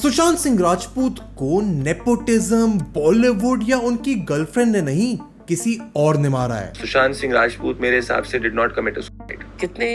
सुशांत सिंह राजपूत को नेपोटिज्म, बॉलीवुड या उनकी गर्लफ्रेंड ने नहीं, किसी और ने मारा है। सुशांत सिंह राजपूत मेरे हिसाब से डिड नॉट कमिट सुसाइड। कितने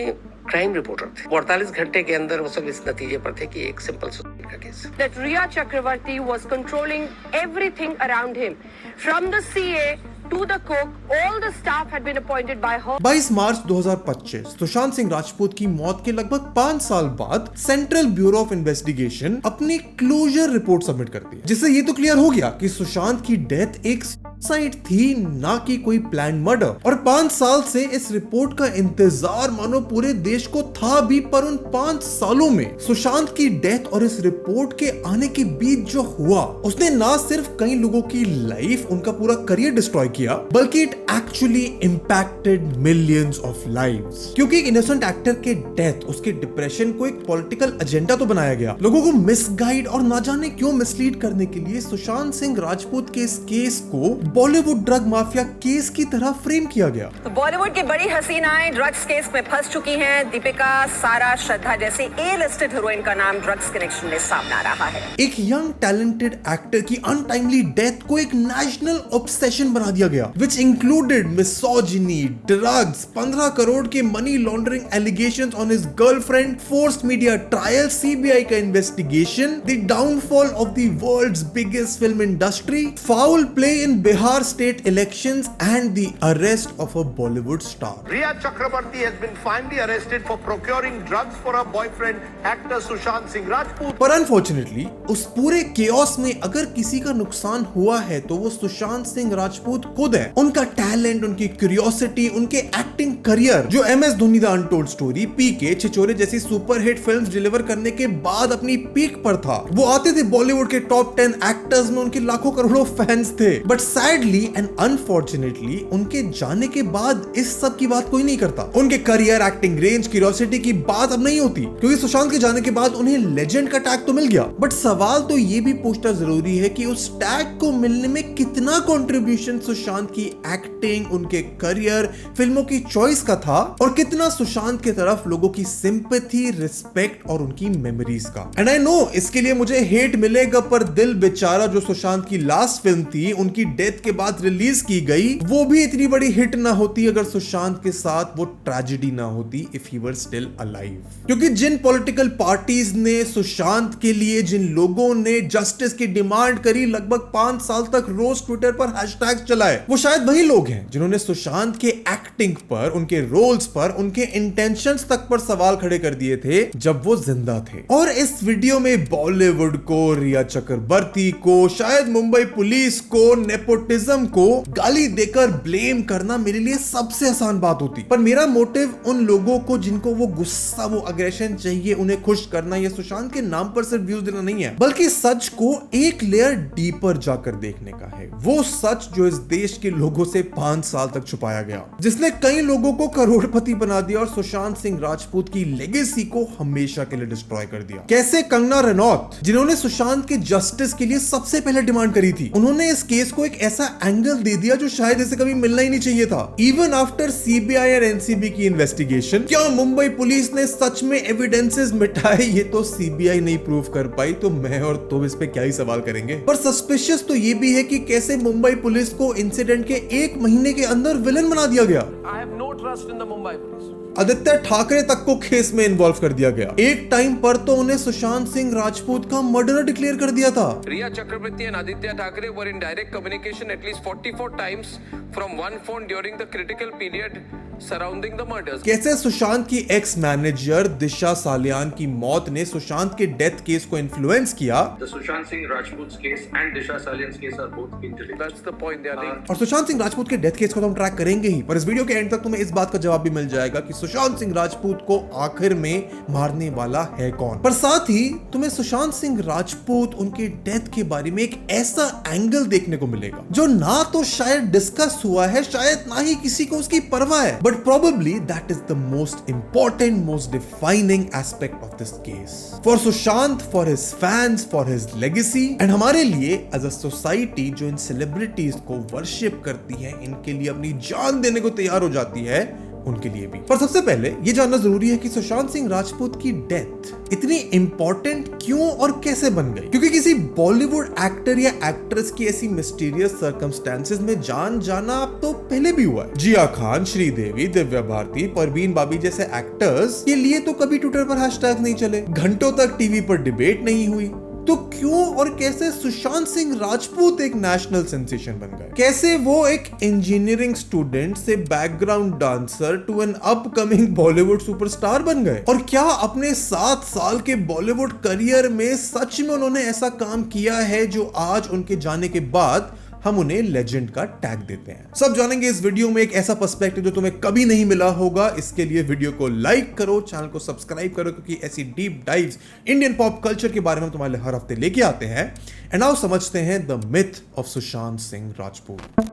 क्राइम रिपोर्टर थे, 48 घंटे के अंदर वो सब इस नतीजे पर थे कि एक सिंपल सुसाइड का case. That Riya Chakravarti was controlling everything around him, from the CA to the cook, all the staff had been appointed by her. 22 मार्च 2025 सुशांत सिंह राजपूत की मौत के लगभग 5 साल बाद सेंट्रल ब्यूरो ऑफ इन्वेस्टिगेशन अपनी क्लोजर रिपोर्ट सबमिट करती है, जिससे ये तो क्लियर हो गया कि सुशांत की डेथ एक सुसाइड थी, ना कि कोई प्लान मर्डर। और 5 साल से इस रिपोर्ट का इंतजार मानो पूरे देश को था भी, पर उन 5 सालों में सुशांत की डेथ और इस रिपोर्ट के आने के बीच जो हुआ, उसने ना सिर्फ कई लोगों की लाइफ, उनका पूरा करियर डिस्ट्रॉय किया, बल्कि it actually impacted millions of lives. क्योंकि एक इनोसेंट एक्टर के डेथ, उसके डिप्रेशन को एक पॉलिटिकल एजेंडा तो बनाया गया, लोगों को मिसगाइड और ना जाने क्यों मिसलीड करने के लिए सुशांत सिंह राजपूत के इस केस को बॉलीवुड ड्रग माफिया केस की तरह फ्रेम किया गया। तो बॉलीवुड की बड़ी हसीनाएं ड्रग्स केस में फंस चुकी हैं। दीपिका, सारा, श्रद्धा जैसी ए लिस्टेड हीरोइन का नाम ड्रग्स कनेक्शन में सामने आ रहा है। एक यंग टैलेंटेड एक्टर की अनटाइमली डेथ को एक नेशनल ऑब्सेशन बना दिया गया, which included misogyny, drugs, 15 crore के money laundering allegations on his girlfriend, forced media trial, CBI का investigation, the downfall of the world's biggest film industry, foul play in Bihar state elections, and the arrest of a Bollywood star. Riya Chakravarti has been finally arrested for procuring drugs for her boyfriend, actor Sushant Singh Rajput. पर unfortunately उस पूरे chaos में अगर किसी का नुकसान हुआ है तो वो सुशांत सिंह राजपूत खुद है। उनका टैलेंट, उनकी क्यूरियोसिटी, उनके एक्टिंग करियर, जो MS Dhoni the untold story, PK, Chhichhore जैसी सुपरहिट फिल्म्स डिलीवर करने के बाद अपनी पीक पर था। वो आते थे बॉलीवुड के टॉप 10 एक्टर्स में, उनके लाखों करोड़ों फैंस थे। बट सैडली एंड अनफॉर्चुनेटली उनके जाने के बाद इस सब की बात कोई नहीं करता। उनके करियर, एक्टिंग रेंज, क्यूरियोसिटी की बात अब नहीं होती, क्योंकि सुशांत के जाने के बाद उन्हें लेजेंड का टैग तो मिल गया। बट सवाल तो ये भी पूछना जरूरी है कि उस टैग को मिलने में कितना कंट्रीब्यूशन सुशांत की एक्टिंग, उनके करियर, फिल्मों की चॉइस का था, और कितना सुशांत की तरफ लोगों की सिंपैथी, रिस्पेक्ट और उनकी मेमोरीज का। एंड आई नो इसके लिए मुझे हेट मिलेगा, पर दिल बेचारा जो सुशांत की लास्ट फिल्म थी, उनकी डेथ के बाद रिलीज की गई, वो भी इतनी बड़ी हिट ना होती अगर सुशांत के साथ वो ट्रेजेडी ना होती, if he were still alive. क्योंकि जिन पॉलिटिकल पार्टीज ने सुशांत के लिए, जिन लोगों ने जस्टिस की डिमांड करी, लगभग 5 साल तक रोज ट्विटर पर हैशटैग चलाए, वो शायद वही लोग हैं जिन्होंने सुशांत के एक्टिंग पर, उनके रोल्स पर, उनके इंटेंशंस तक पर सवाल खड़े कर दिए थे जब वो जिंदा थे। और इस वीडियो में बॉलीवुड को, रिया चक्रवर्ती को, शायद मुंबई पुलिस को, नेपोटिज्म को गाली देकर ब्लेम करना मेरे लिए सबसे आसान बात होती। पर मेरा मोटिव उन लोगों को जिनको वो गुस्सा, वो अग्रेशन चाहिए, उन्हें खुश करना या सुशांत के नाम पर सिर्फ व्यूज देना नहीं है, बल्कि सच को एक लेयर डीपर जाकर देखने का है। वो सच जो इस देश के लोगों से 5 साल तक छुपाया गया, जिसने कई लोगों को करोड़पति बना दिया और सुशांत सिंह राजपूत की लेगेसी को हमेशा के लिए डिस्ट्रॉय कर दिया। कैसे कंगना रनौत, जिन्होंने सुशांत के जस्टिस के लिए सबसे पहले डिमांड करी थी, उन्होंने इस केस को एक ऐसा एंगल दे दिया जो शायद इसे कभी मिलना ही नहीं चाहिए था। इवन आफ्टर CBI और NCB की इन्वेस्टिगेशन, क्या मुंबई पुलिस ने सच में एविडेंसेस मिटाए, ये तो CBI नहीं प्रूव कर पाई, तो मैं और तुम इस पे क्या ही सवाल करेंगे। पर सस्पिशियस तो ये भी है कि कैसे मुंबई पुलिस को इंसिडेंट के 1 महीने के अंदर विलन बना दिया गया। I have no trust in the Mumbai police. Aditya Thackeray तक को केस में इन्वॉल्व कर दिया गया। एक टाइम पर तो उन्हें सुशांत सिंह राजपूत का मर्डर डिक्लेयर कर दिया था। Riya Chakravarti and Aditya Thackeray were in direct communication at least 44 times from one phone during the critical period surrounding the murders. कैसे सुशांत की एक्स मैनेजर दिशा सालियान की मौत ने सुशांत के डेथ केस को इन्फ्लुएंस किया। The Sushant Singh Rajput's case and Disha Salian's case are both interlinked. That's the point they are making. और सुशांत सिंह राजपूत के डेथ केस को तो हम ट्रैक करेंगे ही, पर इस वीडियो के एंड तक तुम्हें इस बात का जवाब भी मिल जाएगा कि सुशांत सिंह राजपूत को आखिर में मारने वाला है कौन। पर साथ ही तुम्हें सुशांत सिंह राजपूत, उनके डेथ के बारे में एक ऐसा एंगल देखने को मिलेगा जो ना तो शायद डिस्कस हुआ है, शायद ना ही किसी को उसकी परवाह है, but probably that is the most important, most defining aspect of this case for Sushant, for his fans, for his legacy, and हमारे लिए as a society जो इन celebrities को worship करती है, इनके लिए अपनी जान देने को तैयार हो जाती है, उनके लिए भी। पर सबसे पहले ये जानना जरूरी है कि सुशांत सिंह राजपूत की डेथ इतनी इंपॉर्टेंट क्यों और कैसे बन गई, क्योंकि किसी बॉलीवुड एक्टर या एक्ट्रेस की ऐसी मिस्टीरियस सर्कमस्टेंसेस में जान जाना अब तो पहले भी हुआ है। जिया खान, श्रीदेवी, दिव्या भारती, परवीन बाबी जैसे एक्टर्स के लिए तो कभी ट्विटर पर हैशटैग नहीं चले, घंटों तक टीवी पर डिबेट नहीं हुई, तो क्यों और कैसे सुशांत सिंह राजपूत एक नेशनल सेंसेशन बन गए? कैसे वो एक इंजीनियरिंग स्टूडेंट से background dancer to an upcoming Bollywood superstar बन गए? और क्या अपने 7 साल के बॉलीवुड करियर में सच में उन्होंने ऐसा काम किया है जो आज उनके जाने के बाद हम उन्हें लेजेंड का टैग देते हैं? सब जानेंगे इस वीडियो में, एक ऐसा पर्सपेक्टिव जो तुम्हें कभी नहीं मिला होगा। इसके लिए वीडियो को लाइक करो, चैनल को सब्सक्राइब करो, क्योंकि ऐसी deep dives Indian pop culture के बारे में तुम्हारे लिए हर हफ्ते लेके आते हैं। एंड नाउ समझते हैं the myth of Sushant Singh Rajput.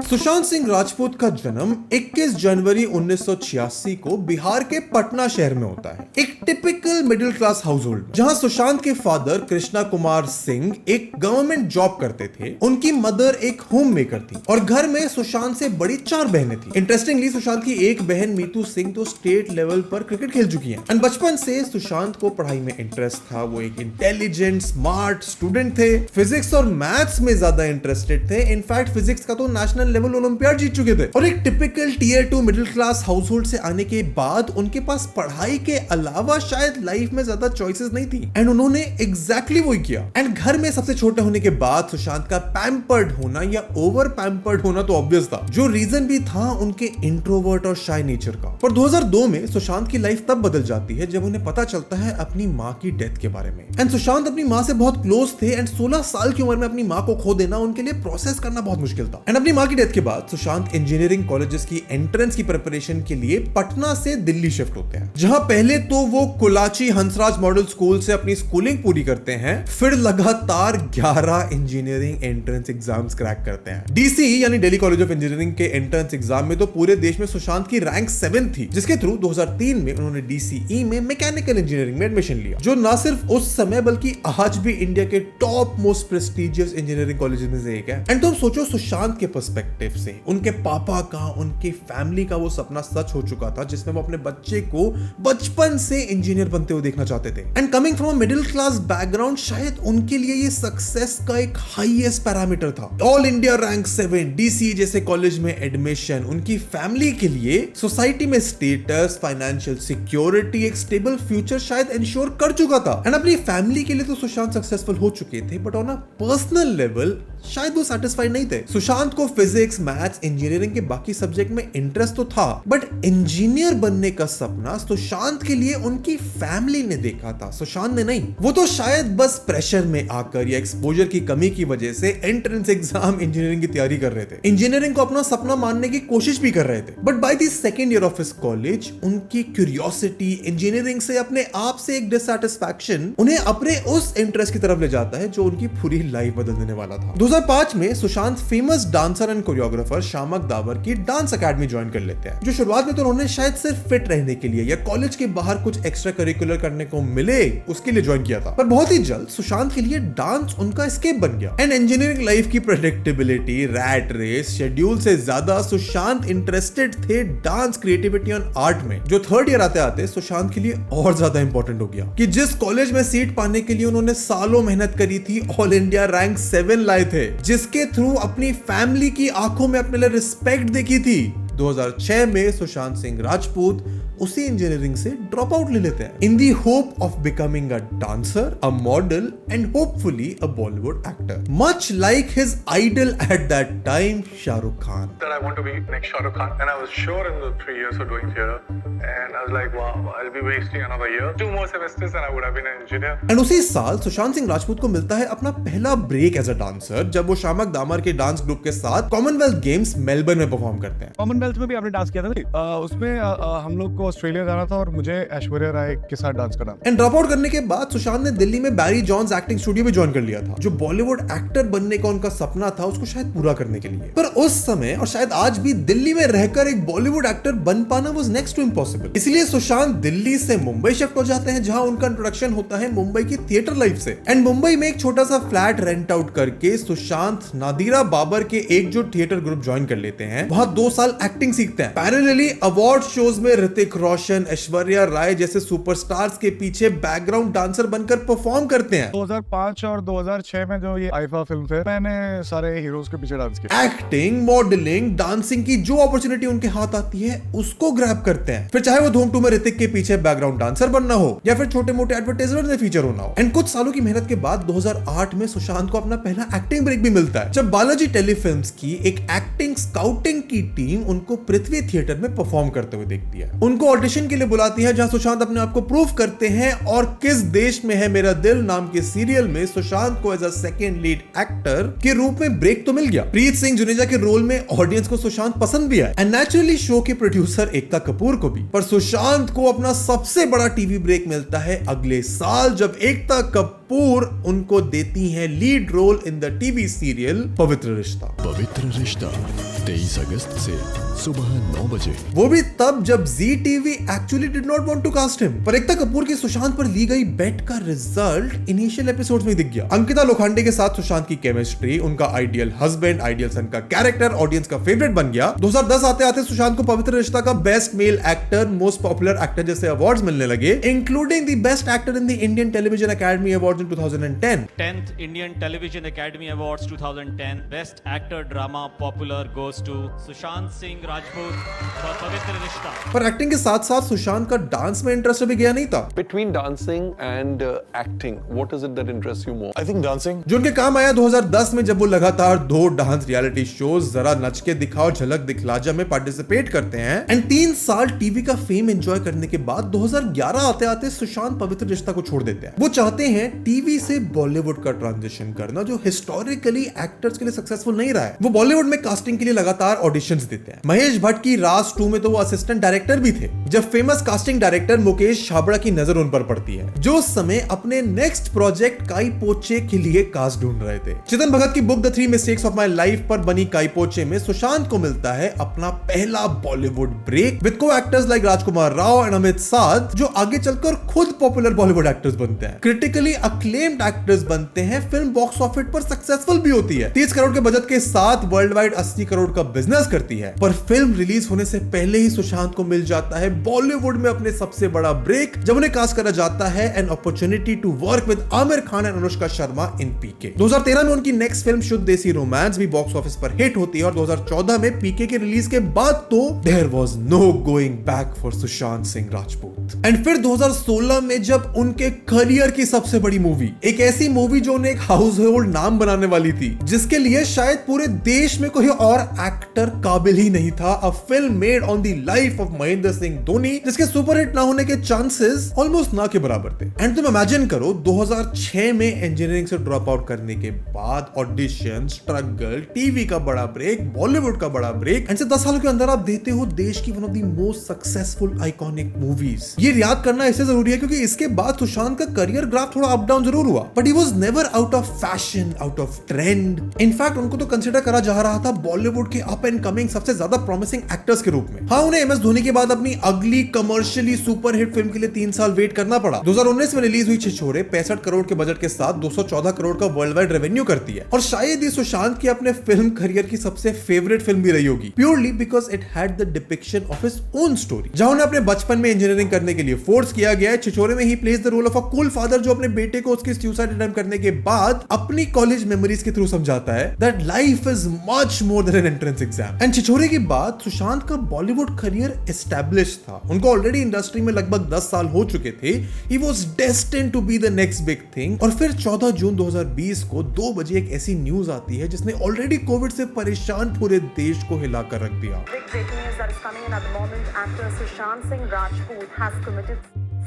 Sushant Singh Rajput का जन्म 21 जनवरी 1986 को बिहार के पटना शहर में होता है। एक typical middle class house hold, जहां सुशांत के फादर कृष्णा कुमार सिंह एक गवर्नमेंट जॉब करते थे, उनकी मदर एक होम मेकर थी और घर में सुशांत से बड़ी 4 बहनें थी। इंटरेस्टिंगली सुशांत की एक बहन मीतू सिंह तो स्टेट लेवल पर क्रिकेट खेल चुकी है। एंड बचपन से सुशांत को पढ़ाई में इंटरेस्ट था। वो एक इंटेलिजेंट स्मार्ट स्टूडेंट थे, फिजिक्स और मैथ्स में ज्यादा इंटरेस्टेड थे। इनफैक्ट फिजिक्स का तो नेशनल लेवल ओलंपियाड जीत चुके थे। और एक typical tier 2 middle class household से आने के बाद उनके पास पढ़ाई के अलावा शायद लाइफ में ज्यादा चॉइसेस नहीं थी। एंड उन्होंने एग्जैक्टली वही किया। एंड घर में सबसे छोटे होने के बाद सुशांत का पैम्पर्ड होना या ओवर पैम्पर्ड होना तो ऑब्वियस था, जो रीजन भी था उनके इंट्रोवर्ट और शाय नेचर का। पर 2002 में सुशांत की लाइफ तब बदल जाती है जब उन्हें पता चलता है अपनी माँ की डेथ के बारे में। एंड सुशांत अपनी माँ से बहुत क्लोज थे एंड 16 साल की उम्र में अपनी माँ को खो देना उनके लिए प्रोसेस करना बहुत मुश्किल था। एंड अपनी माँ की डेथ के बाद सुशांत इंजीनियरिंग कॉलेजेस की एंट्रेंस की प्रिपरेशन के लिए पटना से दिल्ली शिफ्ट होते हैं, जहां पहले तो वो कुलाची हंसराज मॉडल स्कूल से अपनी स्कूलिंग पूरी करते हैं, फिर लगातार 11 इंजीनियरिंग एंट्रेंस एग्जाम्स क्रैक करते हैं। डीसी यानी दिल्ली कॉलेज ऑफ इंजीनियरिंग के एंट्रेंस एग्जाम में तो पूरे देश में सुशांत की रैंक 7 थी, जिसके थ्रू 2003 में उन्होंने डीसीई में मैकेनिकल इंजीनियरिंग में एडमिशन लिया, जो ना सिर्फ उस समय बल्कि आज भी इंडिया के top most prestigious engineering colleges में से एक है। एंड तुम सोचो सुशांत के पर्सपेक्टिव से उनके पापा का, उनकी फैमिली का वो सपना सच हो चुका था जिसमें वो अपने बच्चे को बचपन से इंजीनियर बनते हुए देखना चाहते थे। And coming from a middle class background, शायद उनके लिए ये सक्सेस का एक हाईएस्ट पैरामीटर था। ऑल इंडिया रैंक 7, डीसी जैसे कॉलेज में एडमिशन, उनकी फैमिली के लिए सोसाइटी में स्टेटस, फाइनेंशियल सिक्योरिटी, एक स्टेबल फ्यूचर शायद इंश्योर कर चुका था। एंड अपनी फैमिली के लिए तो सुशांत सक्सेसफुल हो चुके थे, but on a personal level शायद वो सेटिस्फाइड नहीं थे। सुशांत को फिजिक्स, मैथ्स, इंजीनियरिंग के बाकी सब्जेक्ट में इंटरेस्ट तो था, बट इंजीनियर बनने का सपना सुशांत के लिए उनकी फैमिली ने देखा था, सुशांत ने नहीं। वो तो शायद बस प्रेशर में आकर या एक्सपोजर की कमी की वजह से एंट्रेंस एग्जाम इंजीनियरिंग की तैयारी कर रहे थे, इंजीनियरिंग को अपना सपना मानने की कोशिश भी कर रहे थे। But by the second year of his college उनकी क्यूरियोसिटी इंजीनियरिंग से अपने आप से एक डिससैटिस्फैक्शन उन्हें अपने उस इंटरेस्ट की तरफ ले जाता है जो उनकी पूरी लाइफ बदल देने वाला था। 2005 में Sushant famous dancer and choreographer Shiamak Davar की डांस एकेडमी ज्वाइन कर लेते हैं, जो शुरुआत में तो उन्होंने शायद सिर्फ फिट रहने के लिए या कॉलेज के बाहर कुछ एक्स्ट्रा करिकुलर करने को मिले उसके लिए ज्वाइन किया था। पर बहुत ही जल्द सुशांत के लिए डांस उनका एस्केप बन गया। एंड इंजीनियरिंग लाइफ की प्रेडिक्टेबिलिटी, रैट रेस, शेड्यूल से ज्यादा सुशांत इंटरेस्टेड थे डांस, क्रिएटिविटी और आर्ट में, जो थर्ड ईयर आते आते सुशांत के लिए और ज्यादा इंपॉर्टेंट हो गया कि जिस कॉलेज में सीट पाने के लिए उन्होंने सालों मेहनत करी थी, ऑल इंडिया रैंक 7 लाए थे, जिसके थ्रू अपनी फैमिली की आंखों में अपने लिए रिस्पेक्ट देखी थी। 2006 में सुशांत सिंह राजपूत उसी इंजीनियरिंग से ड्रॉप आउट ले लेते हैं in the hope of becoming a dancer, a model and hopefully a Bollywood actor, much like his idol at that time Shahrukh Khan. That I want to be next Shah Rukh Khan, and I was sure in the 3 years of doing theatre, and I was like, wow, I'll be wasting another year, 2 more semesters, and I would have been an engineer. And उसी साल सुशांत सिंह राजपूत को मिलता है अपना पहला break as a dancer, जब वो शामक दामर के डांस ग्रुप के साथ कॉमनवेल्थ गेम्स मेलबर्न में परफॉर्म करते हैं। कॉमनवेल्थ में भी आपने डांस किया था, उसमें हम लोग को ऑस्ट्रेलिया जाना था और मुझे ऐश्वर्या राय के साथ डांस करना था। एंड ड्रॉप आउट करने के बाद सुशांत ने दिल्ली में बैरी जॉन्स एक्टिंग स्टूडियो भी ज्वाइन कर लिया था, जो बॉलीवुड एक्टर बनने का उनका सपना था उसको शायद पूरा करने के लिए। पर उस समय और शायद आज भी दिल्ली में रहकर एक बॉलीवुड एक्टर बन पाना वाज नेक्स्ट टू इम्पॉसिबल। इसलिए सुशांत दिल्ली से मुंबई शिफ्ट हो जाते हैं, जहां उनका इंट्रोडक्शन होता है मुंबई की थिएटर लाइफ से। एंड मुंबई में एक छोटा सा फ्लैट रेंट आउट करके सुशांत नादिरा बाबर के एक जो थिएटर ग्रुप ज्वाइन कर लेते हैं। वहां 2 साल एक्टिंग सीखते हैं। पैरेलली अवार्ड शोज में ऋतिक रोशन, ऐश्वर्या राय जैसे सुपरस्टार्स के पीछे बैकग्राउंड डांसर बनकर परफॉर्म करते हैं। 2005 और 2006 में जो ये आईफा फिल्म थे, मैंने सारे हीरोज के पीछे डांस किया। एक्टिंग, मॉडलिंग, डांसिंग की जो अपॉर्चुनिटी उनके हाथ आती है उसको ग्रैब करते हैं। फिर चाहे वो धूम 2 में ऋतिक के पीछे बैकग्राउंड डांसर बनना हो या फिर छोटे मोटे एडवर्टाइजमेंट में फीचर होना हो। एंड कुछ सालों की मेहनत के बाद 2008 में सुशांत को अपना पहला एक्टिंग ब्रेक भी मिलता है, जब बालाजी टेलीफिल्म्स की एक एक्टिंग स्काउटिंग की टीम उनको पृथ्वी थिएटर में परफॉर्म करते हुए देखती है। उनको ऑडिशन के लिए बुलाती है, जहां सुशांत अपने आप को प्रूव करते हैं और किस देश में है मेरा दिल नाम के सीरियल में सुशांत को as a second lead actor के रूप में ब्रेक तो मिल गया। प्रीत सिंह जुनेजा के रोल में ऑडियंस को सुशांत पसंद भी है एंड नेचुरली शो के प्रोड्यूसर एकता कपूर को भी। पर सुशांत को अपना सबसे बड़ा टीवी ब्रेक मिलता है अगले साल, जब एकता कपूर उनको देती हैं lead role in the TV serial Pavitra Rishta. पवित्र रिश्ता 23 अगस्त से सुबह 9 बजे। वो भी तब जब Zee TV actually did not want to cast him. पर एकता कपूर की सुशांत पर ली गई बेट का रिजल्ट इनिशियल एपिसोड्स में दिख गया। अंकिता लोखंडे के साथ सुशांत की केमिस्ट्री, उनका आइडियल हस्बैंड, आइडियल सन का कैरेक्टर ऑडियंस का फेवरेट बन गया। 2010 आते आते सुशांत को पवित्र रिश्ता का best male actor, most popular actor जैसे अवार्ड्स मिलने लगे, including the best actor in the Indian television academy awards in 2010। 10th Indian Television Academy Awards 2010 Best Actor Drama Popular goes to Sushant Singh Rajput for पवित्र रिश्ता। पर acting के साथ साथ सुशांत का डांस में इंटरेस्ट भी गया नहीं था। Between dancing and acting, what is it that interests you more? I think dancing. जो उनके काम आया 2010 में, जब वो लगातार 2 डांस रियलिटी शोज जरा नच के दिखाओ झलक दिखला जा में पार्टिसिपेट करते हैं एंड 3 साल टीवी का फेम एंजॉय करने के बाद 2011 आते आते सुशांत पवित्र रिश्ता को छोड़ देते हैं। वो चाहते हैं टीवी से बॉलीवुड का ट्रांजिशन करना, जो हिस्टोरिकली एक्टर्स के लिए सक्सेसफुल नहीं रहा है। वो बॉलीवुड में कास्टिंग के लिए लगातार ऑडिशंस देते हैं। महेश भट्ट की राज 2 में तो वो असिस्टेंट डायरेक्टर भी थे, जब famous casting director Mukesh Chhabra की नजर उन पर पड़ती है, जो उस समय अपने नेक्स्ट प्रोजेक्ट काई पोचे के लिए कास्ट ढूंढ रहे थे। चेतन भगत की book the 3 mistakes of my life पर बनी काई पोचे में सुशांत को मिलता है अपना पहला बॉलीवुड ब्रेक विद को actors like Rajkumar Rao and Amit Sadh, जो आगे चलकर खुद पॉपुलर बॉलीवुड एक्टर्स बनते हैं, क्रिटिकली अक्लेम्ड एक्टर्स बनते हैं, फिल्म बॉक्स ऑफिस पर सक्सेसफुल भी होती है। 30 करोड़ के बजट के साथ वर्ल्ड वाइड 80 करोड़ का बिजनेस करती है। पर फिल्म रिलीज होने से पहले ही सुशांत को मिल जाता है बॉलीवुड में अपने सबसे बड़ा ब्रेक, जब उन्हें कास्ट करा जाता है an opportunity to work with Aamir Khan and Anushka Sharma in PK. 2013 में उनकी नेक्स्ट फिल्म शुद्ध देसी रोमांस भी बॉक्स ऑफिस पर हिट होती है और 2014 में पीके के रिलीज के बाद तो there was no going back for Sushant Singh Rajput. And फिर 2016 में जब उनके करियर की सबसे बड़ी मूवी, एक ऐसी मूवी जो उन्हें एक हाउस होल्ड नाम बनाने वाली थी, जिसके लिए शायद पूरे देश में कोई और एक्टर काबिल ही नहीं था, a film made on the life of Mahendra Singh Dhoni, जिसके सुपरहिट ना होने के चांसेस ऑलमोस्ट ना के बराबर थे। एंड तुम इमेजिन करो 2006 में इंजीनियरिंग से ड्रॉप आउट करने के बाद ऑडिशन, स्ट्रगल, टीवी का बड़ा ब्रेक, बॉलीवुड का बड़ा ब्रेक, एंड से 10 सालों के अंदर आप देते हो देश की one of the most successful iconic movies. ये याद करना इससे जरूरी है क्योंकि इसके बाद सुशांत का करियर ग्राफ थोड़ा अप डाउन जरूर हुआ, but he was never out of fashion, out of trend. In fact उनको तो कंसीडर करा जा रहा था बॉलीवुड के अप एंड कमिंग सबसे ज्यादा प्रॉमिसिंग एक्टर्स के रूप में। हाँ, उन्हें एमएस धोनी के बाद अपनी अगली कमर्शियली सुपरहिट फिल्म के लिए 3 साल वेट करना पड़ा। 2019 में रिलीज हुई छिछोरे 65 करोड़ के बजट के साथ 214 करोड़ का वर्ल्ड वाइड रेवेन्यू करती है और शायद ये सुशांत की अपने फिल्म करियर की सबसे फेवरेट फिल्म भी रही होगी, purely because it had the depiction of his own story. जहां उन्हें अपने बचपन में इंजीनियरिंग करने के लिए फोर्स किया गया है, छिछोरे में ही plays the role of a cool father जो अपने बेटे को उसकी सुसाइड अटेम्प्ट करने के बाद अपनी कॉलेज मेमोरीज के थ्रू समझाता है that life is much more than an entrance exam. And Chhichhore के बाद सुशांत का बॉलीवुड करियर एस्टैब्लिश था। उनको ऑलरेडी इंडस्ट्री में लगभग 10 साल हो चुके थे। He was destined to be the next big thing. और फिर 14 जून 2020 को 2 बजे एक ऐसी न्यूज आती है जिसने ऑलरेडी कोविड से परेशान पूरे देश को हिलाकर रख दिया। Big breaking news that is coming in at the moment. Actor Sushant Singh Rajput has committed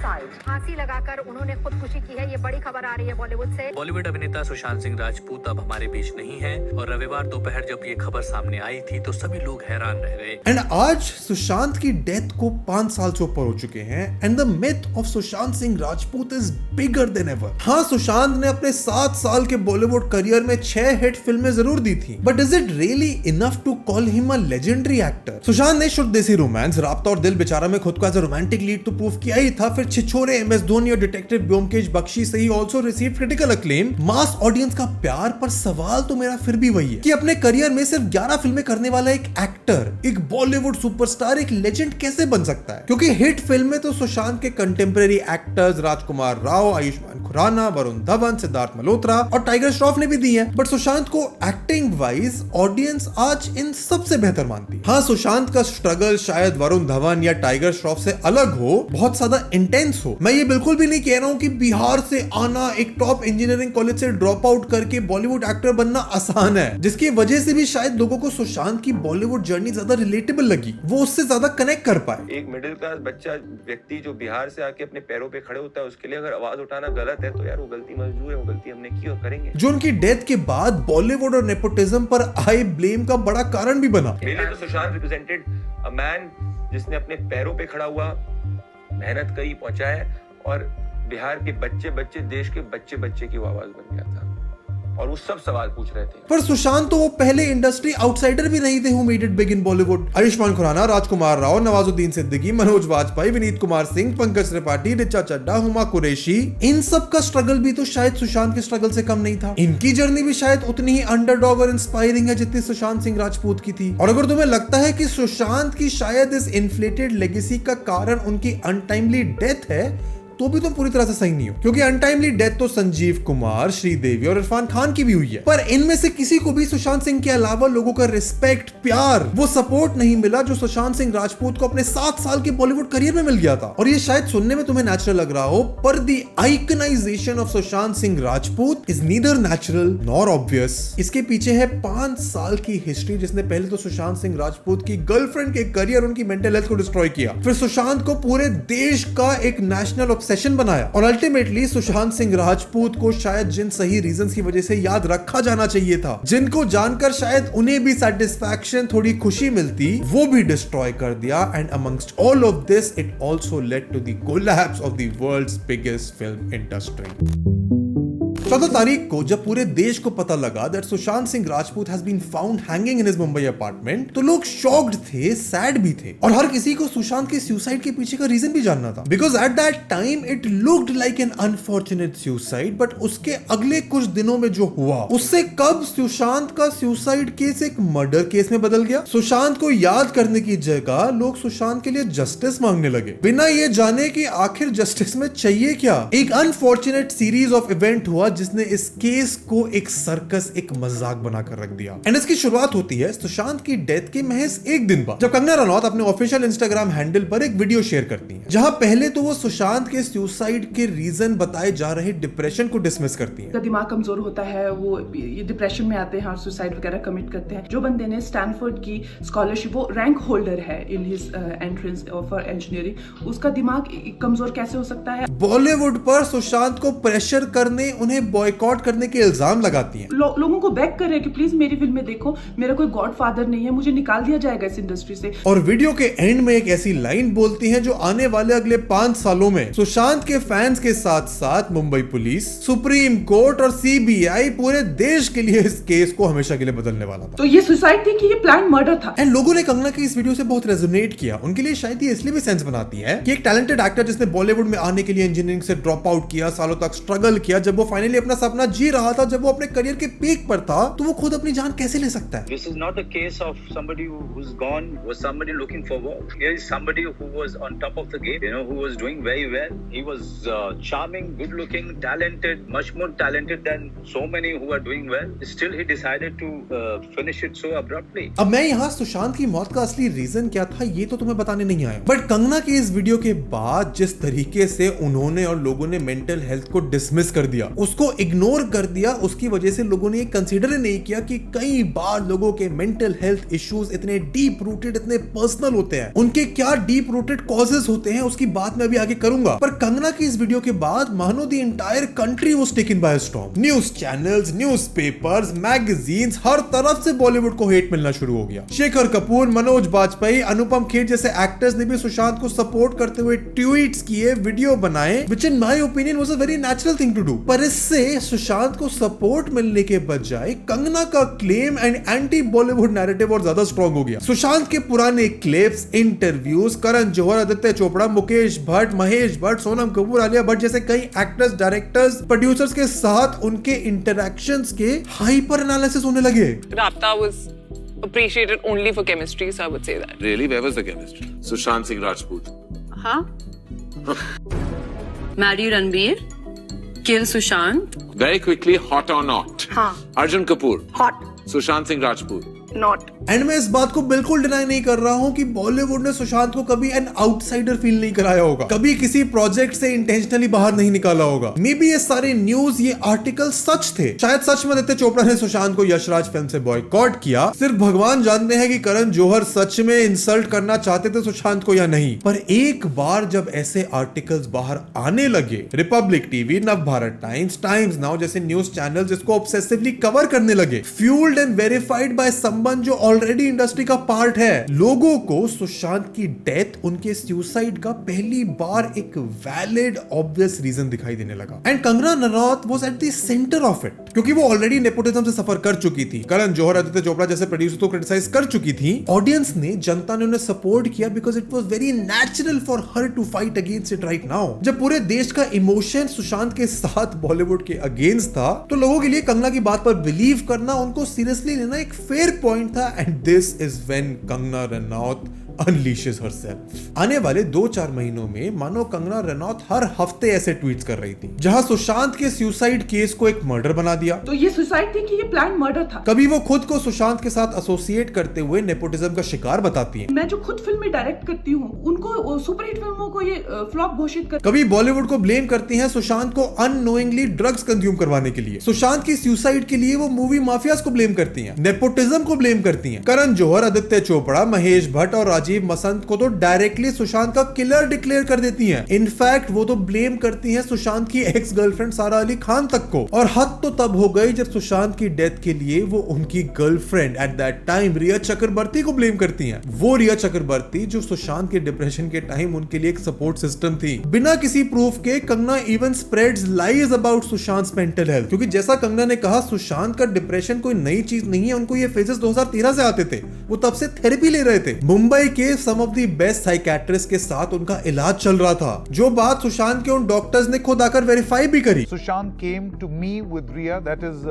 suicide. फांसी लगाकर उन्होंने खुदकुशी की है, ये बड़ी खबर आ रही है बॉलीवुड से। बॉलीवुड अभिनेता सुशांत सिंह राजपूत अब हमारे बीच नहीं है और रविवार दोपहर जब ये खबर सामने आई थी तो सभी लोग हैरान रह गए। एंड आज सुशांत की डेथ को 5 साल से ऊपर हो चुके हैं and the myth of Sushant Singh Rajput is bigger than ever. हाँ, सुशांत ने अपने 7 साल के बॉलीवुड करियर में 6 हिट फिल्में जरूर दी थी, but is it really enough to call him a legendary actor? Sushant ने शुद्ध देसी रोमांस, राब्ता और दिल बेचारा में खुद को एज अ रोमांटिक लीड तो प्रूव किया ही था, फिर छिछोरे, MS धोनी और डिटेक्टिव ब्योमकेश बख्शी से ही also received critical acclaim, mass audience का प्यार। पर सवाल तो मेरा फिर भी वही है कि अपने करियर में सिर्फ 11 फिल्में करने वाला एक एक्टर, एक बॉलीवुड सुपरस्टार, एक लेजेंड कैसे बन सकता है? क्योंकि हिट फिल्में तो सुशांत के कंटेम्परेरी एक्टर्स राजकुमार राव, आयुष्मान खुराना, वरुण धवन, सिद्धार्थ मल्होत्रा और टाइगर श्रॉफ ने भी दी है, बट सुशांत को एक्टिंग वाइज ऑडियंस आज इन सबसे बेहतर मानती है। हाँ, सुशांत का स्ट्रगल शायद वरुण धवन या टाइगर श्रॉफ से अलग हो, बहुत ज्यादा इंटेंस हो। मैं ये बिल्कुल भी नहीं कह रहा हूं कि बिहार से आना, एक टॉप इंजीनियरिंग कॉलेज से ड्रॉप आउट करके बॉलीवुड एक्टर बनना आसान है, जिसकी वजह से भी शायद लोगों को सुशांत की बॉलीवुड जर्नी ज्यादा रिलेटेबल लगी, वो उससे ज्यादा कनेक्ट कर पाए। एक मिडिल क्लास बच्चा व्यक्ति जो बिहार से आके अपने पैरों पे खड़े होता है, उसके लिए अगर आवाज उठाना गलत है तो यार वो गलती मंजूर है, वो गलती हमने की और करेंगे। जो उनकी डेथ के बाद बॉलीवुड और नेपोटिज्म पर आए ब्लेम का बड़ा कारण भी बना। मेरे लिए तो सुशांत रिप्रेजेंटेड अ मैन जिसने अपने पैरों पे खड़ा हुआ, मेहनत करी, पहुंचा है और बिहार के बच्चे देश के बच्चे की आवाज बन गया था और वो सब सवाल पूछ रहे थे। पर सुशांत तो वो पहले इंडस्ट्री आउटसाइडर भी नहीं थे who made it big in Bollywood. Ayushmann Khurrana, Rajkummar Rao, Nawazuddin Siddiqui, Manoj Bajpayee, Vineet Kumar Singh, Pankaj Tripathi, Richa Chadha, Huma Qureshi, इन सब का स्ट्रगल भी तो शायद सुशांत के स्ट्रगल से कम नहीं था। इनकी जर्नी भी शायद उतनी ही अंडरडॉग और इंस्पायरिंग है जितनी सुशांत सिंह राजपूत की थी। और अगर तुम्हें लगता है कि सुशांत की शायद इस इन्फ्लेटेड लेगेसी का कारण उनकी अनटाइमली डेथ है, तो भी तुम पूरी तरह से सही नहीं हो, क्योंकि अनटाइमली डेथ तो संजीव कुमार, श्रीदेवी और इरफान खान की भी हुई है। पर इनमें से किसी को भी सुशांत सिंह के अलावा लोगों का रिस्पेक्ट, प्यार, वो सपोर्ट नहीं मिला जो सुशांत सिंह राजपूत को अपने 7 साल के बॉलीवुड करियर में मिल गया था। और ये शायद सुनने में तुम्हें नेचुरल लग रहा हो, पर the iconization of Sushant Singh Rajput is neither natural nor obvious. इसके पीछे है 5 साल की हिस्ट्री, जिसने पहले तो सुशांत सिंह राजपूत की गर्लफ्रेंड के करियर, उनकी मेंटल हेल्थ को डिस्ट्रॉय किया, फिर सुशांत को पूरे देश का एक नेशनल ऑब्सेशन बनाया और अल्टीमेटली सुशांत सिंह राजपूत को शायद जिन सही रीजंस की वजह से याद रखा जाना चाहिए था, जिनको जानकर शायद उन्हें भी सेटिस्फैक्शन, थोड़ी खुशी मिलती, वो भी डिस्ट्रॉय कर दिया। And amongst all of this it also led to the collapse of the world's biggest film industry. 14 तारीख को जब पूरे देश को पता लगा that Sushant Singh Rajput has been found hanging in his Mumbai apartment, तो लोग शॉक्ड थे, सैड भी थे और हर किसी को सुशांत के सुसाइड के पीछे का रीजन भी जानना था। Because at that time it looked like an unfortunate suicide, but उसके अगले कुछ दिनों में जो हुआ उससे कब सुशांत का सुसाइड केस एक मर्डर केस में बदल गया। सुशांत को याद करने की जगह लोग सुशांत के लिए जस्टिस मांगने लगे, बिना ये जाने कि आखिर जस्टिस में चाहिए क्या। एक अनफॉर्चुनेट सीरीज ऑफ इवेंट हुआ जिसने इस केस को एक सर्कस, एक मजाक बनाकर रख दिया। एंड इसकी शुरुआत होती है सुशांत की डेथ के महज एक दिन बाद, जब कंगना रनौत अपने ऑफिशियल इंस्टाग्राम हैंडल पर एक वीडियो शेयर करती हैं, जहां पहले तो वो सुशांत के सुसाइड के रीजन बताए जा रहे डिप्रेशन को डिसमिस करती हैं। दिमाग कमजोर होता है, वो ये डिप्रेशन में आते हैं और सुसाइड वगैरह कमिट करते हैं। जो बंदे ने स्टैनफोर्ड की स्कॉलरशिप, वो रैंक होल्डर है in his entrance for engineering, उसका दिमाग कमजोर कैसे हो सकता है। बॉलीवुड पर सुशांत को प्रेशर करने, उन्हें बॉयकॉट करने के इल्जाम लगाती हैं। लोगों को बैक कर रहे हैं कि प्लीज मेरी फिल्म में देखो, मेरा कोई गॉडफादर नहीं है, मुझे निकाल दिया जाएगा इस इंडस्ट्री से। और वीडियो के एंड में एक ऐसी लाइन बोलती हैं जो आने वाले अगले 5 सालों में सुशांत के फैंस के साथ साथ मुंबई पुलिस, सुप्रीम कोर्ट और CBI पूरे देश के लिए इस केस को हमेशा के लिए बदलने वाला था। तो ये सुसाइड थी कि ये प्लान मर्डर था। एंड लोगों ने कंगना की इस वीडियो से बहुत रेजोनेट किया। उनके लिए शायद ये इसलिए भी सेंस बनाती है कि एक टैलेंटेड एक्टर जिसने बॉलीवुड में आने के लिए इंजीनियरिंग से ड्रॉप आउट किया, सालों तक स्ट्रगल किया, जब वो फाइनली अपना सपना जी रहा था, जब वो अपने करियर के पीक पर था, तो वो खुद अपनी जान कैसे ले सकता है। This is not a case of somebody who's gone, was somebody looking for work. Here is somebody who was on top of the game, you know, who was doing very well. He was charming, good looking, talented, much more talented than so many who are doing well. Still he decided to finish it so abruptly. अब मैं यहाँ सुशांत की मौत का असली reason क्या था ये तो तुम्हें बताने नहीं आया, बट कंगना की इस वीडियो के बाद जिस तरीके से उन्होंने और लोगों ने मेंटल हेल्थ को डिसमिस कर दिया, उसको उसको इग्नोर कर दिया। उसकी वजह से लोगों ने कंसीडर ही नहीं किया कि कई बार लोगों के मेंटल हेल्थ इश्यूज इतने डीप रूटेड, इतने पर्सनल होते हैं। उनके क्या डीप रूटेड कॉजेस होते हैं उसकी बात मैं अभी आगे करूंगा। पर कंगना की इस वीडियो के बाद मानो the entire country was taken by storm. News channels, newspapers, magazines, हर तरफ से बॉलीवुड को हेट मिलना शुरू हो गया। शेखर कपूर, मनोज बाजपेयी, अनुपम खेर जैसे एक्टर्स ने भी सुशांत को सपोर्ट करते हुए ट्वीट्स किए, वीडियो बनाए, which in my opinion was a very natural thing to do। पर इससे सुशांत को सपोर्ट मिलने के बजाय कंगना का claim and anti Bollywood narrative और ज्यादा स्ट्रॉन्ग हो गया। सुशांत के पुराने क्लिप्स, इंटरव्यूज, करण जौहर, आदित्य चोपड़ा, मुकेश भट्ट, महेश भट्ट, सोनम कपूर, आलिया भट्ट जैसे कई एक्टर्स, डायरेक्टर्स, प्रोड्यूसर्स के साथ उनके इंटरैक्शंस के हाइपर एनालिसिस होने लगे। Rapta was appreciated only for chemistry, so I would say that. Really? Where was the chemistry? Sushant Singh Rajput. Huh? Marry Ranbir, kill Sushant. Very quickly, hot or not? Huh. Arjun Kapoor. Hot. Sushant Singh Rajput. Not. And मैं इस बात को बिल्कुल deny नहीं कर रहा हूं कि बॉलीवुड ने सुशांत को कभी एन आउटसाइडर फील नहीं कराया होगा, कभी किसी प्रोजेक्ट से इंटेंशनली बाहर नहीं निकाला होगा। मे बी ये सारे न्यूज, ये आर्टिकल सच थे। शायद सच में आदित्य चोपड़ा ने सुशांत को यशराज फिल्म से बॉयकॉट किया। सिर्फ भगवान जानते हैं कि करण जौहर सच में इंसल्ट करना चाहते थे सुशांत को या नहीं। पर एक बार जब ऐसे आर्टिकल्स बाहर आने लगे, रिपब्लिक टीवी, नव भारत टाइम्स, टाइम्स नाउ जैसे न्यूज चैनल जिसको ऑब्सेसिवली कवर करने लगे, फ्यूल्ड एंड वेरीफाइड बाय संबंध जो ऑलरेडी इंडस्ट्री का पार्ट है, लोगों को सुशांत की डेथ, उनके सुसाइड का पहली बार एक वैलिड ऑब्वियस रीजन दिखाई देने लगा। And Kangana Ranaut was at the centre of it, क्योंकि वो ऑलरेडी नेपोटिज्म से सफर कर चुकी थी। करण जौहर, आदित्य चोपड़ा जैसे प्रोड्यूसर को क्रिटिसाइज कर चुकी थी। ऑडियंस ने, जनता ने उन्हें सपोर्ट किया because it was very natural for her to fight against it right now. जब पूरे देश का इमोशन सुशांत के साथ बॉलीवुड के अगेंस्ट था, तो लोगों के लिए कंगना की बात पर बिलीव करना, उनको सीरियसली लेना एक फेयर पॉइंट था। And this is when Kangana Ranaut unleashes herself। आने वाले 2-4 महीनों में मानो कंगना रनौत हर हफ्ते ऐसे ट्वीट्स कर रही थी, जहां सुशांत के सुसाइड केस को एक मर्डर बना दिया। तो ये सुसाइड थी कि ये प्लान मर्डर था। कभी वो खुद को सुशांत के साथ एसोसिएट करते हुए नेपोटिज्म का शिकार बताती हैं। मैं जो खुद फिल्में डायरेक्ट करती हूँ, उनको सुपरहिट फिल्मों को ये फ्लॉप घोषित कर। कभी बॉलीवुड को ब्लेम करती हैं सुशांत को अननोइंगली ड्रग्स कंज्यूम करवाने के लिए। सुशांत की सुसाइड के लिए वो मूवी माफियाज को ब्लेम करती हैं, नेपोटिज्म को ब्लेम करती हैं। करण जौहर, आदित्य चोपड़ा, महेश भट्ट और राजीव मसंत को तो डायरेक्टली सुशांत का किलर डिक्लेयर कर देती हैं। इनफैक्ट वो तो ब्लेम करती हैं सुशांत की एक्स गर्लफ्रेंड सारा अली खान तक को। और हद तो तब हो गई जब सुशांत की डेथ के लिए वो उनकी गर्लफ्रेंड एट दैट टाइम रिया चक्रवर्ती को ब्लेम करती हैं। वो रिया चक्रवर्ती जो सुशांत के डिप्रेशन के टाइम उनके लिए एक सपोर्ट सिस्टम थी। बिना किसी प्रूफ के Kangana even spreads lies about Sushant mental health, क्योंकि जैसा कंगना ने कहा, सुशांत का डिप्रेशन कोई नई चीज नहीं है। उनको ये फेजेस 2013 से आते थे, वो तब से थेरेपी ले रहे थे। मुंबई के सम ऑफ द बेस्ट साइकियाट्रिस्ट के साथ उनका इलाज चल रहा था, जो बात सुशांत के उन डॉक्टर्स ने खुद आकर वेरीफाई भी करी। Sushant came to me with Ria, that is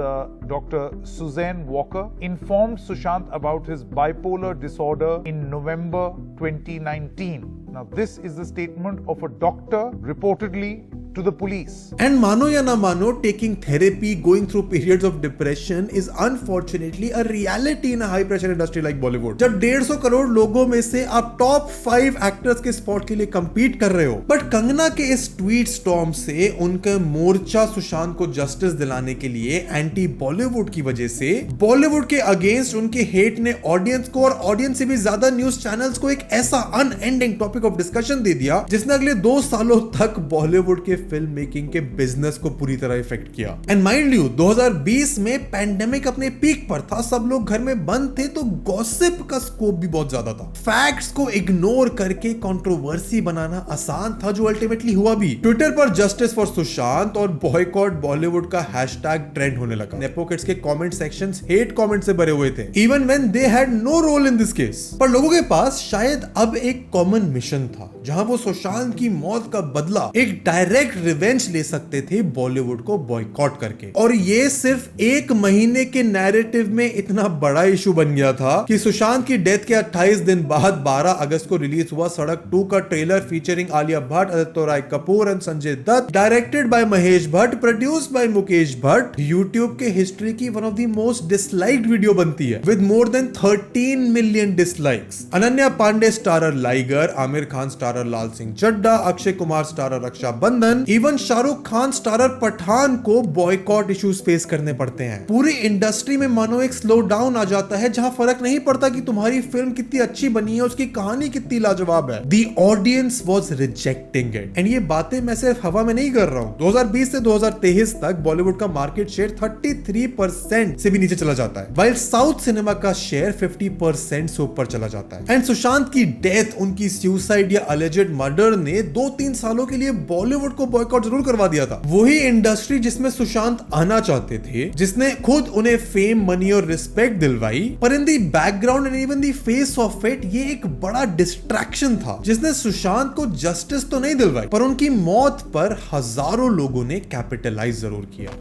Dr. Suzanne Walker, informed Sushant about his bipolar disorder in November 2019. Now this is the statement of a doctor reportedly to the police. And मानो या ना मानो, taking therapy, going through periods of depression is unfortunately a reality in a high pressure industry like Bollywood. जब 150 करोड़ लोगों में से आप top 5 actors के स्पॉट के लिए compete कर रहे हो। बट कंगना के इस ट्वीट स्टॉर्म से उनका मोर्चा सुशांत को जस्टिस दिलाने के लिए एंटी बॉलीवुड की वजह से बॉलीवुड के अगेंस्ट उनके हेट ने ऑडियंस को और ऑडियंस से भी ज्यादा न्यूज चैनल्स को एक ऐसा अनएंडिंग टॉपिक ऑफ डिस्कशन दे दिया जिसने अगले 2 सालों तक बॉलीवुड के फिल्म मेकिंग के बिजनेस को पूरी तरह इफेक्ट किया। एंड माइंड यू, 2020 में पैंडेमिक अपने पीक पर था, सब लोग घर में बंद थे, तो गॉसिप का स्कोप भी बहुत ज्यादा था। फैक्ट्स को इग्नोर करके कंट्रोवर्सी बनाना आसान था, जो अल्टीमेटली हुआ भी। ट्विटर पर जस्टिस फॉर सुशांत और बॉयकॉट बॉलीवुड का हैशटैग ट्रेंड होने लगा। नेपो किड्स के कमेंट सेक्शंस हेट कमेंट से भरे हुए थे, even when they had no role in this case. पर लोगों के पास शायद अब एक कॉमन मिशन था, जहां वो सुशांत की मौत का बदला, एक डायरेक्ट रिवेंज ले सकते थे बॉलीवुड को बॉयकॉट करके। और ये सिर्फ 1 महीने के नैरेटिव में इतना बड़ा इशू बन गया था कि सुशांत की डेथ के 28 दिन बाद 12 अगस्त को रिलीज हुआ सड़क 2 का trailer featuring Alia Bhatt, Aditya Roy Kapur and Sanjay Dutt, directed by Mahesh Bhatt, produced by Mukesh Bhatt, YouTube के हिस्ट्री की one of the most disliked video बनती है with more than 13 million dislikes. Ananya Panday starrer Liger, Aamir Khan starrer Laal Singh Chaddha, Akshay Kumar starrer Raksha Bandhan, Kamal, even Shahrukh Khan starrer Pathaan को बॉयकॉट इश्यूज फेस करने पड़ते हैं। पूरी इंडस्ट्री में मानो एक स्लो डाउन आ जाता है, जहां फर्क नहीं पड़ता कि तुम्हारी फिल्म कितनी अच्छी बनी है, उसकी कहानी कितनी लाजवाब है। The audience was rejecting it. And ये बातें मैं सिर्फ हवा में नहीं कर रहा हूं। 2020 से 2023 तक बॉलीवुड का मार्केट शेयर 33% से भी नीचे चला जाता है, वाइल साउथ सिनेमा का शेयर 50% से ऊपर चला जाता है। एंड सुशांत की डेथ, उनकी सुसाइड या अलेजेड मर्डर ने 2-3 सालों के लिए बॉलीवुड को बॉयकॉट जरूर करवा दिया था। वही इंडस्ट्री जिसमें सुशांत आना चाहते थे, जिसने खुद उन्हें फेम, मनी और रिस्पेक्ट दिलवाई, पर in the background and even the face of it ये एक बड़ा डिस्ट्रैक्शन था, जिसने सुशांत को जस्टिस तो नहीं दिलवाई, पर उनकी मौत पर हजारों लोगों ने कैपिटलाइज जरूर किया।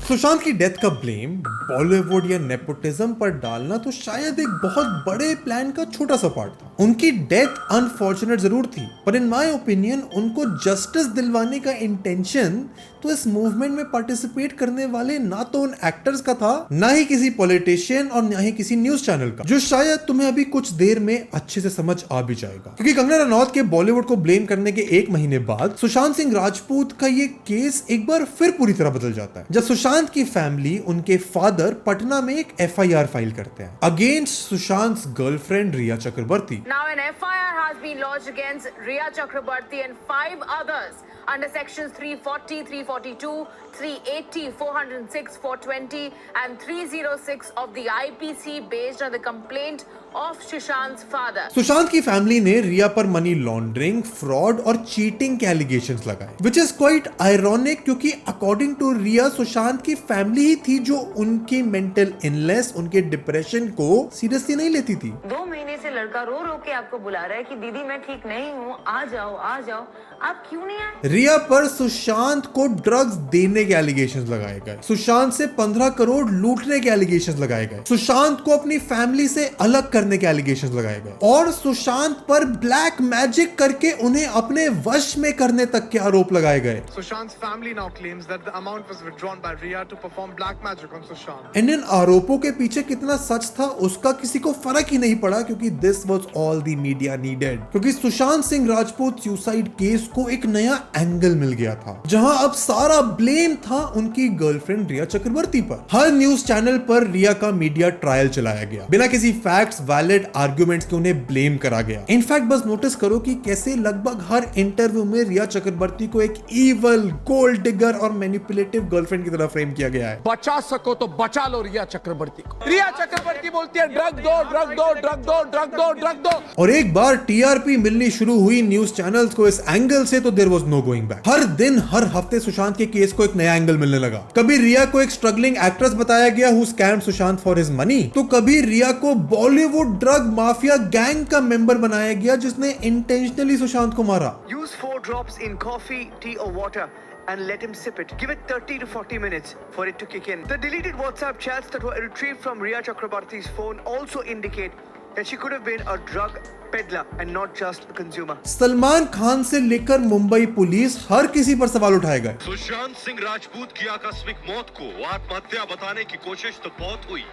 सुशांत की डेथ का ब्लेम बॉलीवुड या नेपोटिज्म पर डालना तो शायद एक बहुत बड़े प्लान का छोटा सा पार्ट था। उनकी डेथ अनफॉर्चुनेट जरूर थी, पर इन माय ओपिनियन उनको जस्टिस दिलवाने का इंटेंशन तो इस मूवमेंट में पार्टिसिपेट करने वाले ना तो उन एक्टर्स का था, ना ही किसी पॉलिटिशियन और ना ही किसी न्यूज चैनल का, जो शायद तुम्हें अभी कुछ देर में अच्छे से समझ आ भी जाएगा। क्योंकि कंगना रनौत के बॉलीवुड को ब्लेम करने के 1 महीने बाद सुशांत सिंह राजपूत का ये केस एक बार फिर पूरी तरह बदल जाता है, जब सुशांत की फैमिली, उनके फादर पटना में एक FIR फाइल करते हैं against Sushant girlfriend Rhea Chakraborty. Now an FIR has been lodged against Riya Chakrabarti and 5 others under sections 340, 342, 380, 406, 420 and 306 of the IPC based on the complaint of Sushant's father. Sushant की फैमिली ने रिया पर money laundering, fraud और cheating के allegations लगाए, which is quite ironic क्योंकि according to रिया सुशांत की family ही थी जो उनकी मेंटल इलनेस, उनके डिप्रेशन को सीरियसली नहीं लेती थी। 2 महीने से लड़का रो रो के आपको बुला रहा है कि दीदी मैं ठीक नहीं हूँ, आ जाओ आ जाओ, आप क्यों नहीं आए? रिया पर सुशांत को ड्रग्स देने के एलिगेशंस लगाए गए, सुशांत से 15 करोड़ लूटने के एलिगेशंस लगाए गए, सुशांत को अपनी फैमिली से अलग करने के एलिगेशंस लगाए गए और सुशांत पर ब्लैक मैजिक करके उन्हें अपने वश में करने तक के आरोप लगाए गए। Sushant's family now claims that the amount was withdrawn by Riya to perform black magic on Sushant. इन आरोपों के पीछे कितना सच था उसका किसी को फर्क ही नहीं पड़ा, क्योंकि this was all the media needed. क्योंकि सुशांत सिंह राजपूत सुसाइड केस को एक नया एंगल मिल गया था, जहां अब सारा ब्लेम था उनकी गर्लफ्रेंड रिया चक्रवर्ती पर। हर न्यूज चैनल पर रिया का मीडिया ट्रायल चलाया गया, बिना किसी फैक्ट्स, वैलिड आर्गुमेंट्स के उन्हें ब्लेम करा गया। इनफैक्ट बस नोटिस करो कि कैसे लगभग हर इंटरव्यू में रिया चक्रवर्ती को एक इवल, गोल्ड डिगर और मैनिपुलेटिव गर्लफ्रेंड की तरह फ्रेम किया गया है। बचा सको तो बचा लो रिया चक्रवर्ती को। रिया चक्रवर्ती बोलती है ड्रग दो, ड्रग दो, ड्रग दो, ड्रग दो, ड्रग दो। और एक बार टीआरपी मिलनी शुरू हुई न्यूज चैनल्स को इस एंगल से, तो there was no going back. हर दिन, हर हफ्ते सुशांत के केस को एक नया एंगल मिलने लगा। कभी रिया को एक स्ट्रगलिंग एक्ट्रेस बताया गया who scammed Sushant for his money, तो कभी रिया को बॉलीवुड ड्रग माफिया गैंग का मेंबर बनाया गया जिसने इंटेंशनली सुशांत को मारा। Use 4 drops in coffee, tea or water and let him sip it. Give it 30 to 40 minutes for it to kick in. The deleted WhatsApp chats that were retrieved from Riya Chakrabarti's phone also indicate that she could have been a drug peddler and not just a consumer. Salman Khan से लेकर Mumbai police हर किसी पर सवाल उठाए गए। सुशांत सिंह राजपूत की आकस्मिक मौत को आत्महत्या बताने की कोशिश तो बहुत हुई,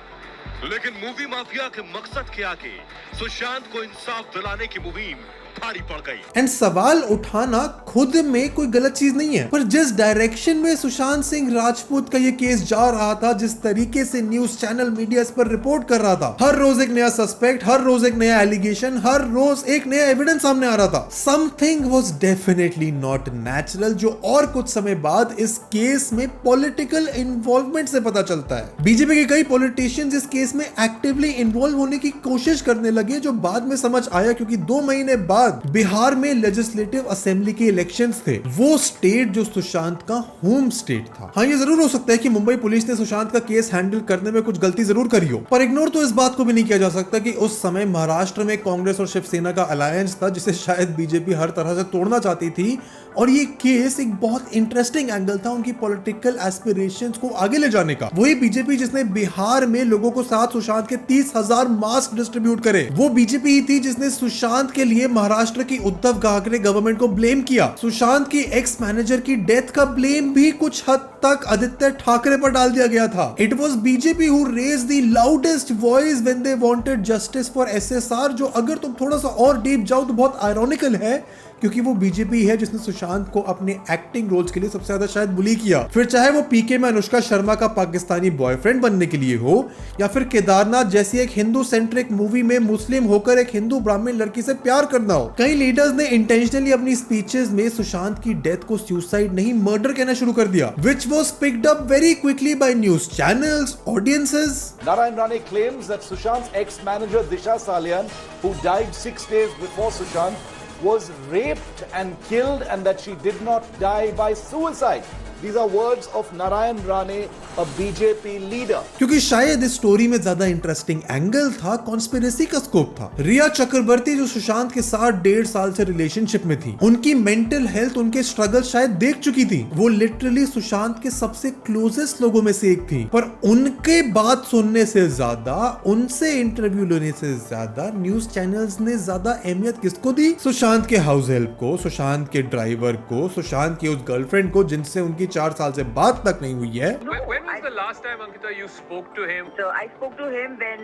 लेकिन मूवी माफिया के मकसद के आगे सुशांत को इंसाफ दिलाने की मुहिम भारी पड़ गई। एंड सवाल उठाना खुद में कोई गलत चीज नहीं है, पर जिस डायरेक्शन में सुशांत सिंह राजपूत का ये केस जा रहा था, जिस तरीके से न्यूज चैनल मीडिया इस पर रिपोर्ट कर रहा था, हर रोज एक नया सस्पेक्ट, हर रोज एक नया एलिगेशन, हर रोज एक नया एविडेंस सामने आ रहा था, something was definitely not natural, जो और कुछ समय बाद इस केस में पॉलिटिकल इन्वॉल्वमेंट से पता चलता है। बीजेपी के कई पॉलिटिशियंस इस केस में एक्टिवली इन्वॉल्व होने की कोशिश करने लगे, जो बाद में समझ आया क्योंकि 2 महीने बाद बिहार में लेजिस्लेटिव असेंबली के इलेक्शंस थे, वो स्टेट जो सुशांत का होम स्टेट था। हाँ, ये जरूर हो सकता है कि मुंबई पुलिस ने सुशांत का केस हैंडल करने में कुछ गलती जरूर करी हो, पर इग्नोर तो इस बात को भी नहीं किया जा सकता कि उस समय महाराष्ट्र में कांग्रेस और शिवसेना का अलायंस था, जिसे शायद बीजेपी हर तरह से तोड़ना चाहती थी, और ये केस एक बहुत इंटरेस्टिंग एंगल था उनकी पॉलिटिकल एस्पिरेशंस को आगे ले जाने का। वही बीजेपी जिसने बिहार में लोगों को साथ सुशांत के 30,000 मास्क डिस्ट्रीब्यूट करे, वो बीजेपी ही थी जिसने सुशांत के लिए महाराष्ट्र की उद्धव ठाकरे गवर्नमेंट को ब्लेम किया। सुशांत की एक्स मैनेजर की डेथ का ब्लेम भी कुछ हद तक आदित्य ठाकरे पर डाल दिया गया था। It was BJP who raised the loudest voice when they wanted justice for SSR, जो अगर तुम थोड़ा सा और डीप जाओ तो बहुत आयरॉनिकल है क्योंकि वो बीजेपी है जिसने सुशांत को अपने एक्टिंग रोल्स के लिए सबसे ज्यादा शायद बुली किया। फिर चाहे वो पीके में अनुष्का शर्मा का पाकिस्तानी बॉयफ्रेंड बनने के लिए हो, या फिर केदारनाथ जैसी एक हिंदू सेंट्रिक मूवी में मुस्लिम होकर एक हिंदू ब्राह्मण लड़की से प्यार करना हो। कई लीडर्स ने इंटेंशनली अपनी स्पीचेस में सुशांत की डेथ को सुसाइड नहीं मर्डर कहना शुरू कर दिया, which was picked up very quickly by news channels, audiences. Narayan Rane claims that Sushant's ex-manager Disha Salian, who died 6 days before Sushant, was raped and killed, and that she did not die by suicide. These are words of Narayan Rane, a BJP leader. क्योंकि शायद इस story में ज्यादा interesting angle था, conspiracy का scope था। रिया चक्रवर्ती जो सुशांत के साथ 1.5 साल से रिलेशनशिप में थी, उनकी मेंटल हेल्थ, उनके स्ट्रगल शायद देख चुकी थी। वो लिटरली सुशांत के सबसे क्लोजेस्ट लोगों में से एक थी, पर उनके बात सुनने से ज्यादा, उनसे इंटरव्यू लेने से ज्यादा न्यूज चैनल्स ने ज्यादा अहमियत किसको दी? सुशांत के हाउस हेल्प को, सुशांत के ड्राइवर को, सुशांत की उस गर्लफ्रेंड को जिनसे उनकी 4 साल से बात तक नहीं हुई है। When was the last time, Ankita, you spoke to him? So I spoke to him when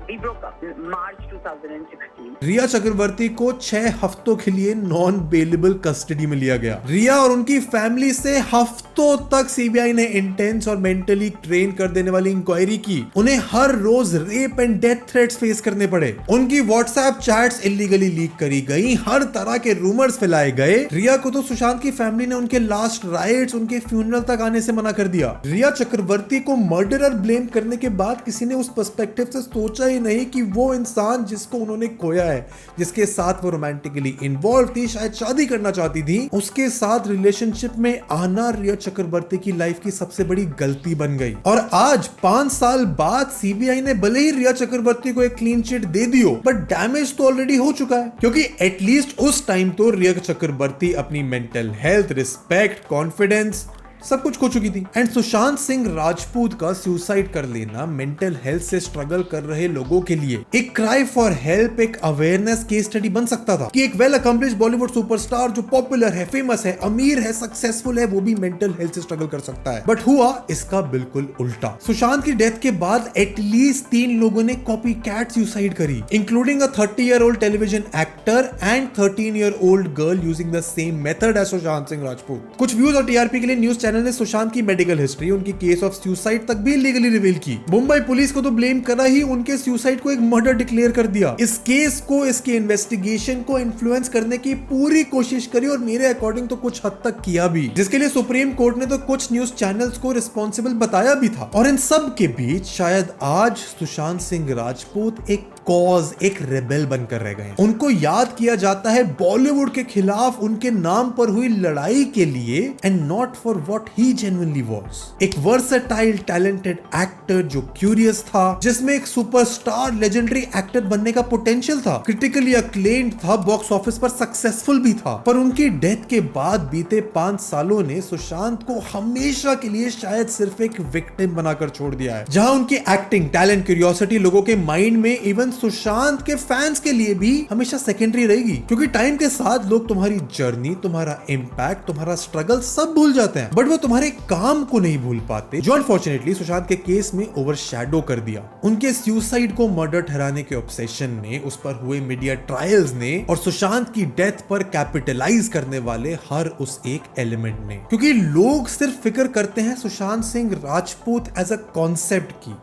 we broke up, March 2016. रिया चक्रवर्ती को 6 हफ्तों के लिए नॉन बेलेबल कस्टडी में लिया गया। रिया और उनकी फैमिली से हफ्तों तक सीबीआई ने इंटेंस और मेंटली ट्रेन कर देने वाली इंक्वायरी की। उन्हें हर रोज rape and death threats face करने पड़े। उनकी व्हाट्सएप चैट्स इलीगली लीक करी गई, हर तरह के रूमर्स फैलाए गए। रिया को तो सुशांत की फैमिली ने उनके लास्ट राइट्स, उनके फ्यूनरल तक आने से मना कर दिया। रिया चक्रवर्ती को मर्डरर ब्लेम करने के बाद किसी ने उस पर्सपेक्टिव से सोचा ही नहीं कि वो इंसान जिसको उन्होंने खोया है, जिसके साथ वो रोमांटिकली इन्वॉल्व थी, शायद शादी करना चाहती थी, उसके साथ रिलेशनशिप में आना रिया चक्रवर्ती की लाइफ की सबसे बड़ी गलती बन गई। और आज 5 साल बाद सीबीआई ने भले ही रिया चक्रवर्ती को एक क्लीन चिट दे दी हो, बट डैमेज तो ऑलरेडी हो चुका है, क्योंकि एटलीस्ट उस टाइम तो रिया चक्रवर्ती अपनी मेंटल हेल्थ, रिस्पेक्ट, कॉन्फिडेंस सब कुछ खो चुकी थी। एंड सुशांत सिंह राजपूत का सुसाइड कर लेना मेंटल हेल्थ से स्ट्रगल कर रहे लोगों के लिए एक क्राई फॉर हेल्प, एक अवेयरनेस केस स्टडी बन सकता था कि एक वेल अकम्प्लिश्ड बॉलीवुड सुपरस्टार जो पॉपुलर है, फेमस है, अमीर है, सक्सेसफुल है, वो भी मेंटल हेल्थ से स्ट्रगल कर सकता है। बट हुआ इसका बिल्कुल उल्टा। सुशांत की डेथ के बाद एटलीस्ट 3 लोगों ने कॉपी कैट सुसाइड करी, including a 30-year-old television actor and 13-year-old girl using the same method as Sushant Singh Rajput. कुछ व्यूज और टीआरपी के लिए न्यूज चैनल ने सुशांत की मेडिकल हिस्ट्री, उनकी केस ऑफ सुसाइड तक भी लीगली रिवील की। मुंबई पुलिस को तो ब्लेम करा ही, उनके सुसाइड को एक मर्डर डिक्लेयर कर दिया। इस केस को, इसके इन्वेस्टिगेशन को इन्फ्लुएंस करने की पूरी कोशिश करी और मेरे अकॉर्डिंग तो कुछ हद तक किया भी, जिसके लिए सुप्रीम कोर्ट ने तो कुछ न्यूज चैनल्स को रिस्पॉन्सिबल बताया भी था। और इन सब के बीच शायद आज सुशांत सिंह राजपूत एक कॉज, एक रेबेल बनकर रह गए। उनको याद किया जाता है बॉलीवुड के खिलाफ उनके नाम पर हुई लड़ाई के लिए, and not for what he genuinely was. एक वर्सेटाइल टैलेंटेड एक्टर जो क्यूरियस था, जिसमें एक सुपरस्टार लेजेंडरी एक्टर बनने का पोटेंशियल था, क्रिटिकली अक्लेम्ड था, बॉक्स ऑफिस पर सक्सेसफुल भी था। पर उनकी डेथ के बाद बीते 5 सालों ने सुशांत को हमेशा के लिए शायद सिर्फ एक विक्टिम बनाकर छोड़ दिया है, जहां उनकी एक्टिंग, टैलेंट, क्यूरियोसिटी लोगों के माइंड में, इवन सुशांत के फैंस के लिए भी हमेशा सेकेंडरी रहेगी। क्योंकि टाइम के साथ लोग तुम्हारी जर्नी, तुम्हारा इंपैक्ट, तुम्हारा स्ट्रगल सब भूल जाते हैं, बट वो तुम्हारे काम को नहीं भूल पाते, जो अनफॉर्चुनेटली सुशांत के केस में ओवरशैडो कर दिया। उनके सुसाइड को मर्डर ठहराने के ऑब्सेशन ने, उस पर हुए मीडिया ट्रायल्स ने, और सुशांत की डेथ पर कैपिटलाइज करने वाले हर उस एक एलिमेंट ने। क्योंकि लोग सिर्फ फिक्र करते हैं Sushant Singh Rajput as a concept की,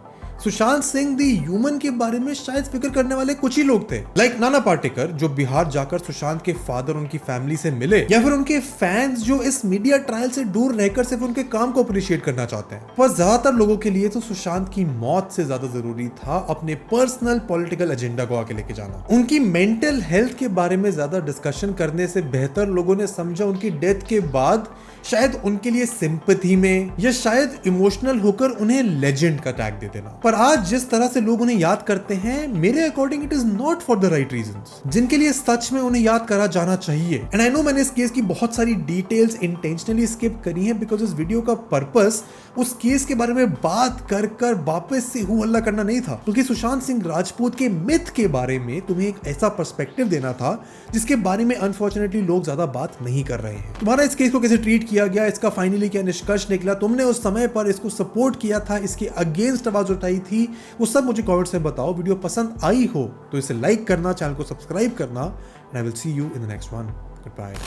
सुशांत सिंह दी ह्यूमन के बारे में शायद फिक्र करने वाले कुछ ही लोग थे। लाइक नाना पाटेकर जो बिहार जाकर सुशांत के फादर, उनकी फैमिली से मिले, या फिर उनके फैंस जो इस मीडिया ट्रायल से दूर रहकर सिर्फ उनके काम को अप्रिशिएट करना चाहते हैं। पर ज्यादातर लोगों के लिए तो सुशांत की मौत से ज्यादा जरूरी था अपने पर्सनल पॉलिटिकल एजेंडा को आगे लेके जाना। उनकी मेंटल हेल्थ के बारे में ज्यादा डिस्कशन करने से बेहतर लोगों ने समझा उनकी डेथ के बाद शायद उनके लिए सिंपैथी में, या शायद इमोशनल होकर उन्हें लेजेंड का टैग दे देना। पर आज जिस तरह से लोग उन्हें याद करते हैं, मेरे according it is not for the right reasons, जिनके लिए सच में उन्हें याद करा जाना चाहिए। एंड आई नो मैंने इस केस की बहुत सारी डिटेल्स इंटेंशनली स्किप करी हैं, बिकॉज इस वीडियो का पर्पस उस केस के बारे में बात कर वापस से हु हल्ला करना नहीं था, क्योंकि सुशांत सिंह राजपूत के मिथ के बारे में तुम्हें एक ऐसा पर्सपेक्टिव देना था जिसके बारे में अनफॉर्चुनेटली लोग ज्यादा बात नहीं कर रहे हैं। तुम्हारा इस केस को कैसे ट्रीट किया गया, इसका फाइनली क्या निष्कर्ष निकला, तुमने उस समय पर इसको सपोर्ट किया था, इसके अगेंस्ट आवाज उठाई थी, वो सब मुझे कमेंट्स में बताओ। वीडियो पसंद आई हो तो इसे लाइक करना, चैनल को सब्सक्राइब करना, and I will see you in the next one. Goodbye.